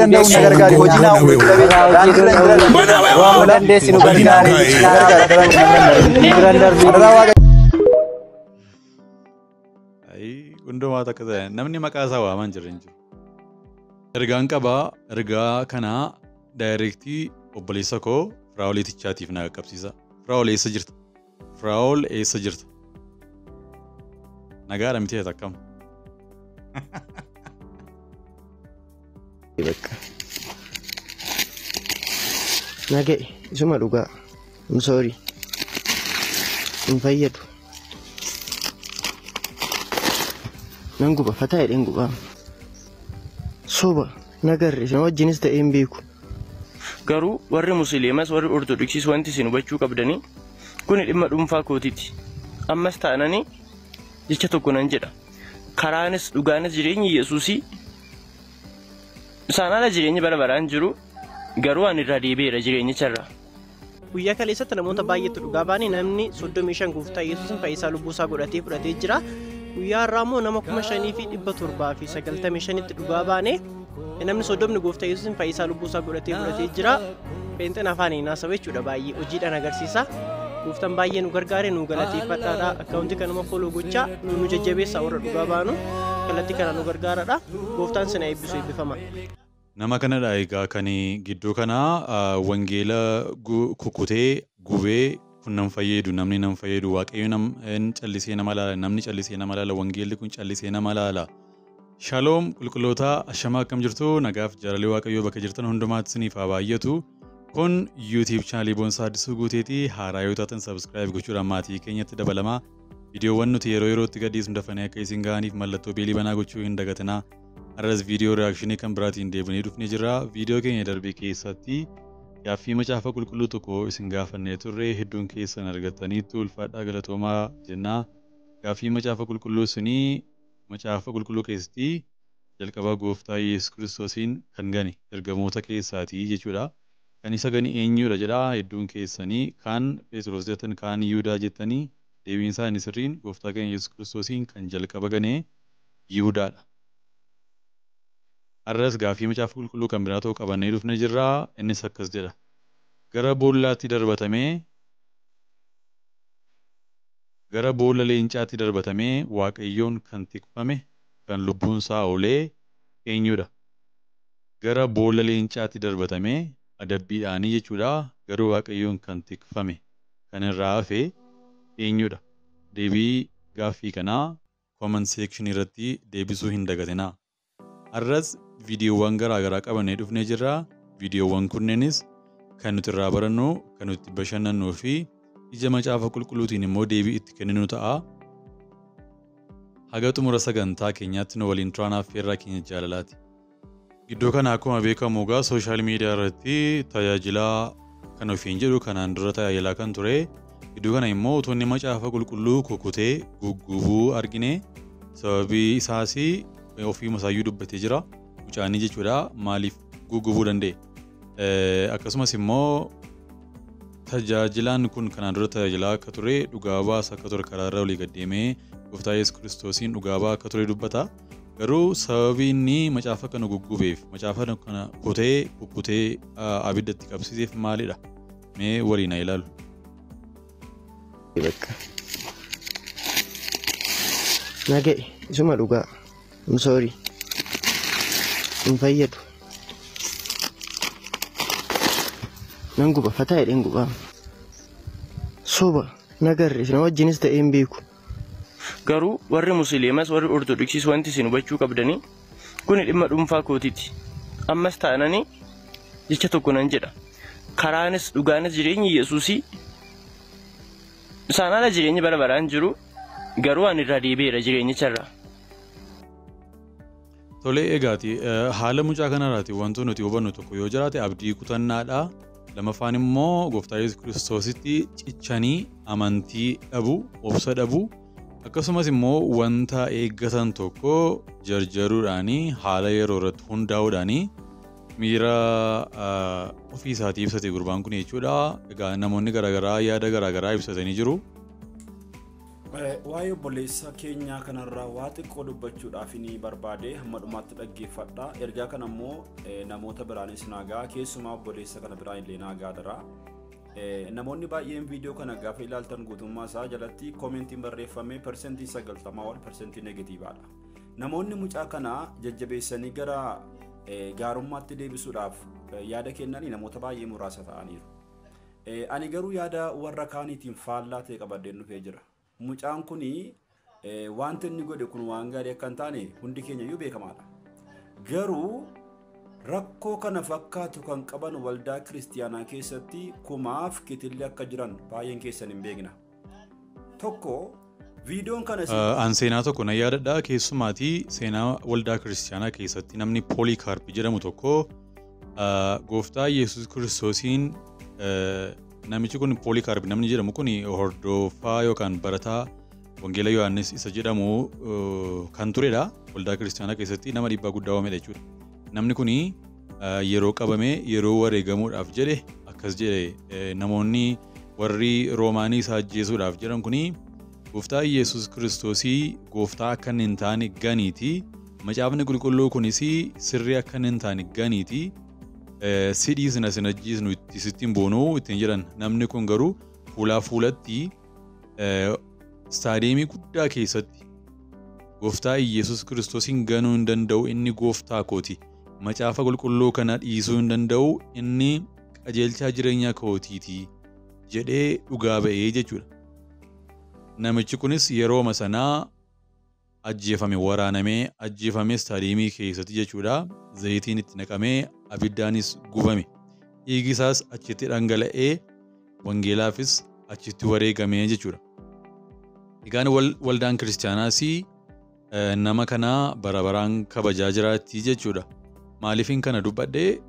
danda'u nagar gaarii hojii naa uummatu hundumaa takka ta'e namni maqaa isaa waaman jiru hin jiru. Ergaan qabaa ergaa kana daayirektii obboleessa koo Firaa'ol Itichaatiif na qaqqabsiisa. Firaa'ol eessa jirta? Firaa'ol eessa jirta? Nagaa dhamtee takkam. Nagai isuma dhugaa. I'm sorry. Hin fayyadu. Nan guba fataa jedheen gubaa. Soba nagarre isin wajjinis ta'ee hin beeku. Garuu warri musliimas warri ortodoksiis wanti isin hubachuu qabdanii kun dhimma dhuunfaa kootiiti. Ammas ta'anii jecha tokko nan jedha. Karaanis dhugaanis jireenyi Yesuusii isaan ala jireenyi bara baraan jiru garuu ani irraa deebi'eera jireenyicharraa. Guyyaa kaleessatti namoota baay'eetu dhugaa baanii namni 35 gooftaa Yesuusin fayyisaa lubbuusaa godhatee fudhatee jira. Guyyaa irraa immoo nama 5,795tti dhugaa baanee namni 30 gooftaa Yesuusin fayyisaa lubbuusaa godhatee fudhatee jira. Peenxeen afaaniin haasawaa jechuudha baay'ee hojiidhaan agarsiisa. Gooftaan baay'ee nu gargaare nu galateeffadhaadha. Akkaawuntii kanuma foloo gochaa nu jajjabeessaa warra dhugaa baanu kallattii kana nu gargaaradha. Gooftaan sana eebbisu eebbifama. Nama kanadha egaa kan gidduu kana wangeela kukutee gubee kun nam fayyadu namni nam fayyadu waaqayyo callisee nama laala namni callisee nama laala wangeelli kun callisee nama laala. Shalom qulqulloota ashamaa akkam jirtu nagaaf jaalalli waaqayyoo bakka jirtan hundumaatti isiniif haa baay'atu. Kun YouTube channel Boonsaa Addisuu Guuteetii haaraa yoo taatan subscribe gochuudhaan maatii keenyatti dabalamaa. Viidiyoowwan nuti yeroo yerootti gadhiisnu dafanii akka isin ga'aniif mallattoo beelii banaa gochuu hin dagatinaa. Arras viidiyoo reakshinii kan biraatiin deebinee dhufnee jirra. Viidiyoo keenya darbee keessatti gaaffii macaafa qulqulluu tokko isin gaafannee turre hedduun keessan argattaniitu ulfaadhaa galatoomaa jennaa. Gaaffii macaafa qulqulluu sunii macaafa qulqulluu keessatti jalqaba gooftaa Yesuus Kiristoosiin kan gane ergamoota keessaatii jechuudha. Kan isa gani eenyudha jedhaa hedduun keessanii kaan Phexros jettan kaan Yihudaa jettanii deebiin isaa inni sirriin gooftaa keenya Yesuus Kiristoosiin kan jalqaba gane Yihudaadha. Arras gaaffii macaafa qulqulluu kan biraa ta'u qabannee dhufne jirra. Innis akkas jedha. Gara boolla leencaatti darbatamee waaqayyoon kan tikfame kan lubbuun isaa oolee eenyudha? Gara boolla leencaatti darbatamee adabbiidhaanii jechuudha. Garuu waaqayyoon kan tikfame kan irraa hafe eenyudha? Deebii gaaffii kanaa comment section irratti deebisuu hin dagatinaa. Arras viidiyoowwan garaagaraa qabannee dhufnee jirra. Viidiyoowwan kunneenis kan nuti irraa barannu, kan nuti bashannannuu fi ija macaafa qulqulluutiin immoo deebii itti kenninu ta'a. Haga xumura sagantaa keenyaatti nu waliin turaan affeerraa keenya jaalalaati. Gidduu kana akkuma beekamu egaa sooshaal miidiyaa irratti tajaajilaa kan ofiin jedhu kanaan dura tajaajilaa kan ture. Gidduu kana immoo utuunni macaafa qulqulluu kukutee guggubuu argine sababii isaas ofii masaayyuu dubbatee jira. Mucaanii jechuudha maaliif guggubuu danda'e? Akkasumas immoo tajaajilaan kun kanaan dura tajaajilaa akka ture dhugaa baasa akka ture karaa irra olii gaddeemee gooftaa Yesuus Kiristoosiin dhugaa ba'aa akka ture dubbata. Garuu sababii inni macaafa kana guggubeef macaafa kana kukkutee abiddatti qabsiiseef maalidha? Mee waliin haa ilaallu. Nagai isuma dhugaa. I'm sorry. Hin fayyadu. Nan guba fataa jedheen gubaa. Soba nagarre isin wajjinis ta'ee hin beeku. Garuu warri musliimas warri ortodoksiis wanti isin hubachuu qabdanii kun dhimma dhuunfaa kootiiti. Ammas ta'anii jecha tokko nan jedha. Karaanis dhugaanis jireenyi Yesuusii isaan ala jireenyi bara baraan jiru garuu ani irraa deebi'eera jireenyicharraa. Tolee egaati haala mucaa kanarraati wantoonni nuti hubannu tokko yoo jiraate abdii kutannaadha. Lamaffaan immoo gooftaa Yesuus Kiristoositti cichanii amantii dhabu, obsa dhabu. Akkasumas immoo wanta eeggatan tokko jarjaruudhaanii haala yeroo irratti hundaa'uudhaanii miira ofii isaatii ibsate gurbaan kun jechuudha. Egaa namoonni garaagaraa yaada garaagaraa ibsatanii jiru. Waa'ee obboleessa keenyaa kanarraa waa xiqqoo dubbachuudhaaf ni barbaade hamma dhumaatti dhaggeeffadha. Ergaa kana immoo namoota biraanis naagaa keessumaa obboleessa kana biraan illee naagaa dara. Namoonni baay'een viidiyoo kana gaafa ilaaltan guutummaa isaa jalatti koomentiin barreeffame persentii 90 ol persentii negatiivaadha. Namoonni mucaa kana jajjabeessanii gara gaarummaatti deebisuudhaaf yaada kennanii namoota baay'ee muraasa ta'aniiru. Ani garuu yaada warra kaaniitiin faallaa ta'e qabadheen dhufee jira. Mucaan kuni wanti inni godhe kun waan gaarii akka hin taane hundi keenya iyyuu beekamaadha. Garuu rakkoo kana fakkaatu kan qaban waldaa kiristiyaanaa keessatti kumaaf kitillee akka jiran baay'een keessan hin beekna. Tokko viidiyoon kana an seenaa tokko na yaadadha keessumaatii seenaa waldaa kiristiyaanaa keessatti namni Pooliikaarp jedhamu tokko gooftaa Yesuus Kiristoosiin namichi kun Pooliikaarp namni jedhamu kun hordofaa yookaan barataa wangeela Yohaannis isa jedhamu kan turedha. Waldaa kiristiyaanaa keessatti nama dhiibbaa guddaa uumedha jechuudha. Namni kun yeroo qabame yeroo wareegamuudhaaf jedhe akkas jedhe namoonni warri Roomaanii isa ajjeesuudhaaf jedhan kun gooftaa Yesuus Kiristoosii gooftaa akka hin taane ganiiti. Macaafni qulqulluu kunis sirrii akka hin taane ganiiti. Sidii sina ajjiisnu ittiin boonuu ittiin jedhan. Namni kun garuu fuulaa fuulatti staadiyeemii guddaa keessatti gooftaa Yesuus Kiristoosiin ganuu hin danda'u inni gooftaa kooti. Macaafa qulqulluu kana dhiisuu hin danda'u inni qajeelchaa jireenya kootiiti jedhee dhugaa ba'ee jechuudha. Namichi kunis yeroo sanaa ajjeefame waraanamee ajjeefame staadiyeemii keessatti jechuudha. Zayitiin itti naqamee abiddaanis gubame. Dhiigi isaas achitti dhangala'ee wangeelaafis achitti wareegamee jechuudha. Egaan waldaan kiristiyaanaas nama kana bara baraan kabajaa jiraatti jechuudha. Maaliifin kana dubbadhee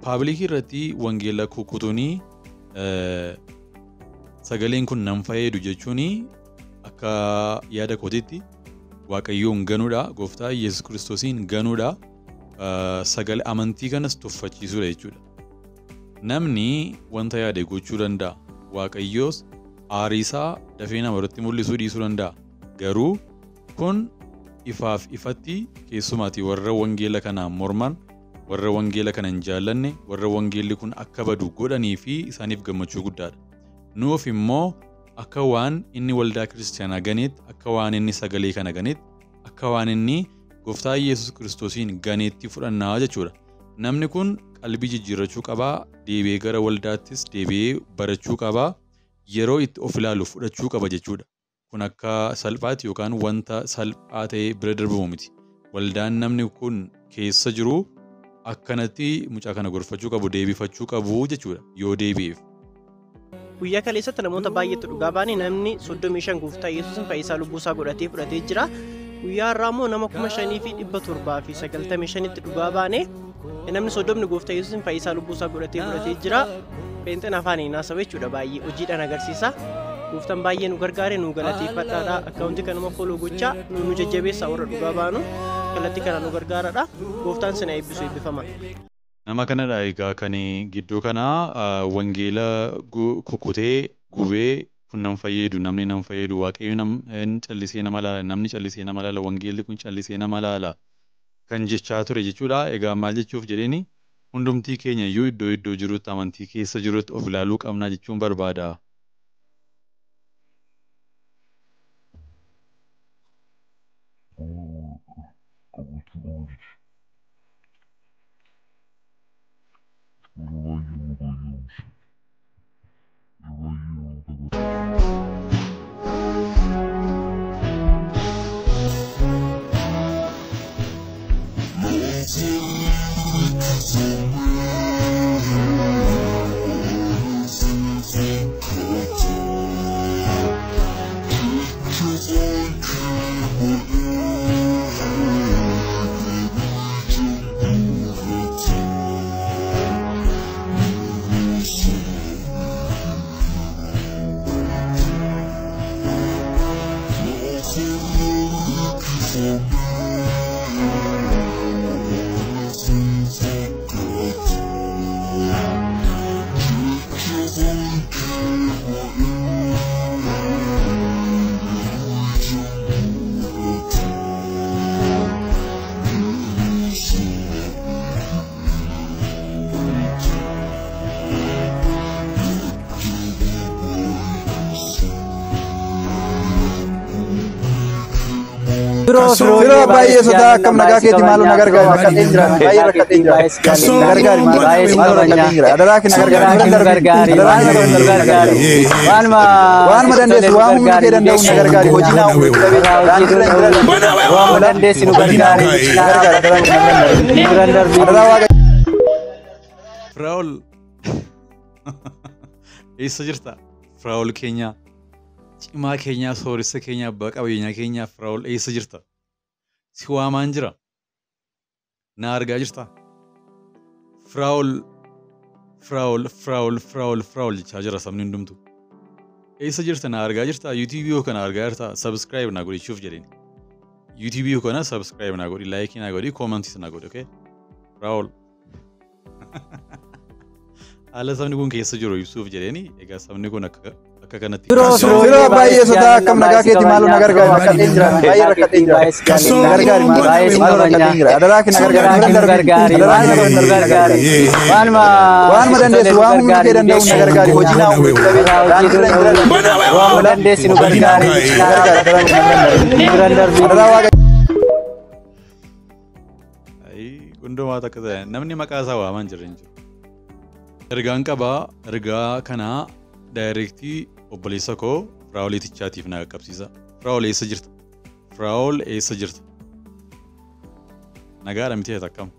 paabliikii irratti wangeela kukutuuni sagaleen kun nan fayyadu jechuun akka yaada kootiitti Waaqayyoon ganuudha, gooftaa Yesuus Kiristoosiin ganuudha, sagalee amantii kanas tuffachiisuudha jechuudha. Namni wanta yaade gochuu danda'a. Waaqayyoos aariisaa dafee nama irratti mul'isuu dhiisuu danda'a. Garuu kun ifaaf ifatti keessumaatii warra wangeela kanaan morman, warra wangeela kana hin jaallanne, warra wangeelli kun akka badu godhanii fi isaaniif gammachuu guddaadha. Nuuf immoo akka waan inni waldaa kiristiyaanaa ganeetti, akka waan inni sagalee kana ganeetti, akka waan inni gooftaa Yesuus Kiristoosiin ganeetti fudhannaa jechuudha. Namni kun qalbii jijjiirrachuu qabaa, deebi'ee gara waldaattis deebi'ee barachuu qabaa, yeroo itti of ilaalu fudhachuu qaba jechuudha. Kun akka salphaatti yookaan wanta salphaa ta'ee bira darbamu miti. Waldaan namni kun keessa jiru akkanatti mucaa kana gorfachuu qabu, deebifachuu qabu jechuudha yoo deebi'eef. Guyyaa kaleessatti namoota baay'eetu dhugaa baane namni 35 gooftaa Yesuusin fayyisaa lubbuu isaa godhatee fudhatee jira. Guyyaa irraa immoo nama 5,795 tti dhugaa baane namni 30 gooftaa Yesuusin fayyisaa lubbuu isaa godhatee fudhatee jira. Peenxeen afaaniin haasawaa jechuudha baay'ee hojiidhaan agarsiisa. Gooftaan baay'ee nu gargaare nu galateeffadhaadha. Akkaawuntii kanuma foloo gochaa nu jajjabeessaa warra dhugaa baanu kallattii kana nu gargaaradha. Gooftaan sin eebbisu eebbifama. Nama kanadha egaa kan gidduu kana wangeela kukutee gubee kun nam fayyadu namni nam fayyadu waaqayyo callisee nama laala namni callisee nama laala wangeelli kun callisee nama laala kan jechaa ture jechuudha. Egaa maal jechuuf jedheeni hundumtii keenya iyyuu iddoo jirutti amantii keessa jirutti of ilaaluu qabna jechuun barbaada. For me, Firoo baay'ee sodaa akkam nagaa keetti maaloo na gargaari rakkadheen jira baay'ee rakkadheen jira na gargaari maaloo rakkadheen jira adaraa kee na gargaari waan ma dandeessu waan humna kee danda'u na gargaari hojii naa humna waan dandeessu nu gargaari adaraa waaqa Firaa'ol eessa jirta? Firaa'ol keenya cimaa keenya sooressa keenya abbaa qabeenyaa keenya Firaa'ol eessa jirta? Si waamaan jira? Na argaa jirta? Firaa'ol jechaa jira sabni hundumtu. Eessa jirta na argaa jirta? YouTube yoo kana argaa jirta subscribe na godhi jedheen. YouTube yoo kana subscribe na godhi, like na godhi, comment na godhi, okay? Firaa'ol. Haala sabni kun keessa jiru ibsuuf jedheeni egaa sabni kun akka kanatti Firoo baay'ee sodaa akkam nagaa keetti maaloo na gargaari rakkadheen jira baay'ee rakkadheen jira na gargaari maaloo rakkadheen jira adaraa kee na gargaari waan ma dandeessu waan humna kee danda'u na gargaari hojii naa humna waan dandeessu nu gargaari adaraa waaqa gundumaa takka ta'e namni maqaa isaa waaman jiru hin jiru. Ergaan qabaa ergaa kanaa daayirektii obboleessa koo Firaa'olitichaatiif na qaqqabsiisa. Firaa'ol eessa jirta? Firaa'ol eessa jirta? Nagaadha miti akkam?